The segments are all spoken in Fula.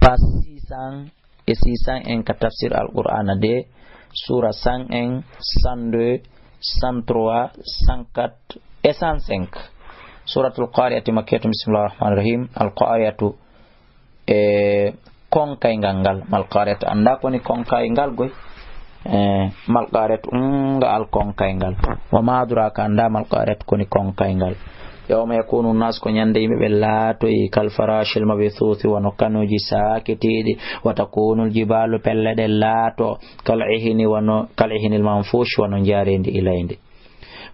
page 600 en ka tafsir al-Qur'an de sura 101 102 103 104 et 105 suratul Qari'ati makkiyatun bismillahir rahmanir rahim al-Qari'atu konkay ngal mal Qari'atu anda ko ni konkay ngal goy mal Qari'atu nga al konkay ngal wa ma adraka anda mal Qari'atu ko ni konkay ngal yawma yakunu nas ko nyande yimbe be laato e kal farashil mabithuthi wa nukanuji sakitidi wa takunu aljibalu pellede laato kal ihni wa no kal ihni almanfush wa no jarendi ilayndi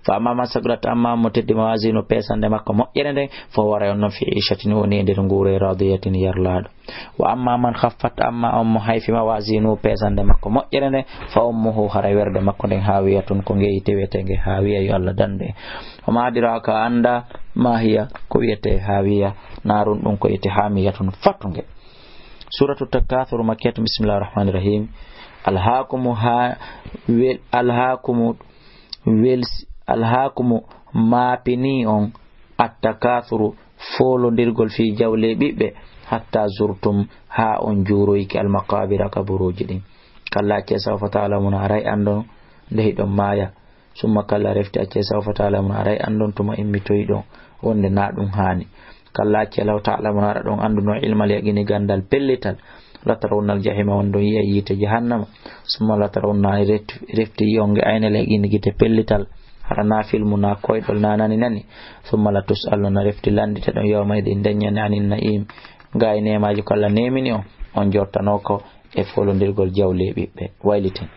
fa amma sagrat amma mutaddi mawazinu pesande makko moƴƴere fa wara no fi ishatin woni nder ngure radiyatin yarlado wa amma man khaffat amma ummu hayfi mawazinu pesande makko moƴƴere fa ummuhu hara werde makko den hawiyatun ko ngeyite wetenge hawiya yo Allah dande wa ma diraka anda ma hiya ko wiyete hawiya narun dum ko yete hamiyatun fatunge suratu takathur makkiyatun bismillahir rahmanir rahim alhaakumu maapini on attakathuru folondirgol fi jawle ɓiɓɓe hatta zurtum ha on juuroyki almaqabira kaburuji ɗin kalla acce sawfa ta'lamun aray andon ndehi ɗon maaya summa kalla refti acce sawfa ta'lamun aray andon tuma immitoyi ɗon wonde na ɗum hani kalla acce law ta'lamun ara ɗon anduno ilmal yaqini gandal pellital latarawna aljahima won ɗon yiya yiite jahannama summa latarawna refti yonge aynal yaqini gite pellital harana filmu na koydol nanani nani summa la tusaluna refti landita ɗon yawma idin daññani anin na'im ga e nemaji ko Allah nemini on jortano ko e folondirgol jawle ɓiɓɓe wayliten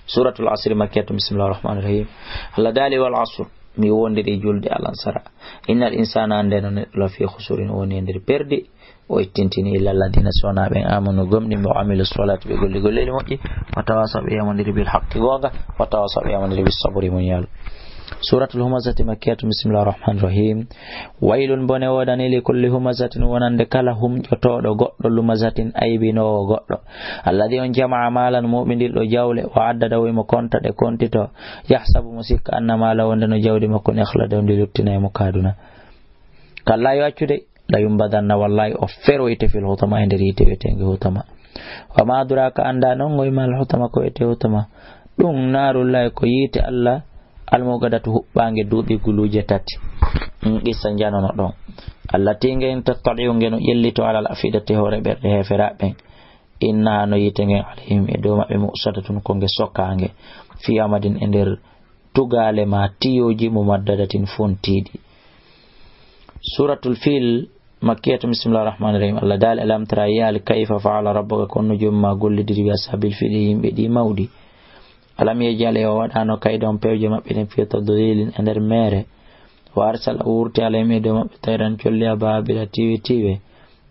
suratul asri makkiyatun bismillahir rahmanir rahim Allah dali wal asr mi wondiri julde alansara innal insana andeno neɗɗo la fi khusurin woni nder perdi o ittintini illa alladina sona ɓen amanu gomɗi wa amilu salati ɓe golli golleli moƴƴi wa tawasaw ɓe yamodiri bil haqqi gonga wa tawasaw ɓe yamodiri bis sabri munyal suratul humazati makkiyatun bismillahir rahmanir rahim waylun bone wodani li kulli humazatin wonande kala humƴotoɗo goɗɗo lumazatin aybinowo goɗɗo alladhi on jama'a malan muɓindirɗo jawle wa addada wimo konta ɗe kontito yahsabu mo sikka anna mala wonde no jawdi makko ne akhlade o ndi luttina mo kaduna kalla yo accude la yumbadanna wallahi o feroyte fil hutama e nder yite wetenge hutama wa ma adraka anda non goymal hutama ko wete hutama ɗum narullahi ko yite Allah almogadatu huɓɓange duuɓi guluje tati qissa janono ɗon Allah tingen tattaliu ngeno ƴellito alal afidati hoore ɓerɗe heferaɓen inna no yite ngen alayhim e dow maɓɓe musadatun ko nge sokkange fi amadin e nder tugale ma tiyoji mumaddadatin fontiɗi suratul fil makkiyatun bismillahir rahmanir rahim Allah dal alam tara yal kayfa fa'ala rabbuka konno jomma gollidiri bi ashabil fil yimɓe ɗi mawdi alam yejale o waɗano kaydon pewje maɓɓe ɗen fiyata dolilin e nder mere wa arsala wurti alayhim e dow maɓɓe tayran colli ababila tiwe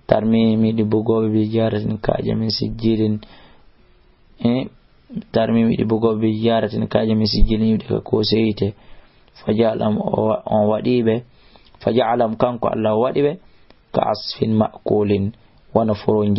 tarmimi ɗi bugoɓe bi jaratin kaje min sijjilin tarmimi ɗi bugoɓe bi jaratin kaje min sijjilin yiwde ka koseyite fajalam on waɗiɓe fajalam kanko Allah waɗiɓe ka asfin makulin wana furon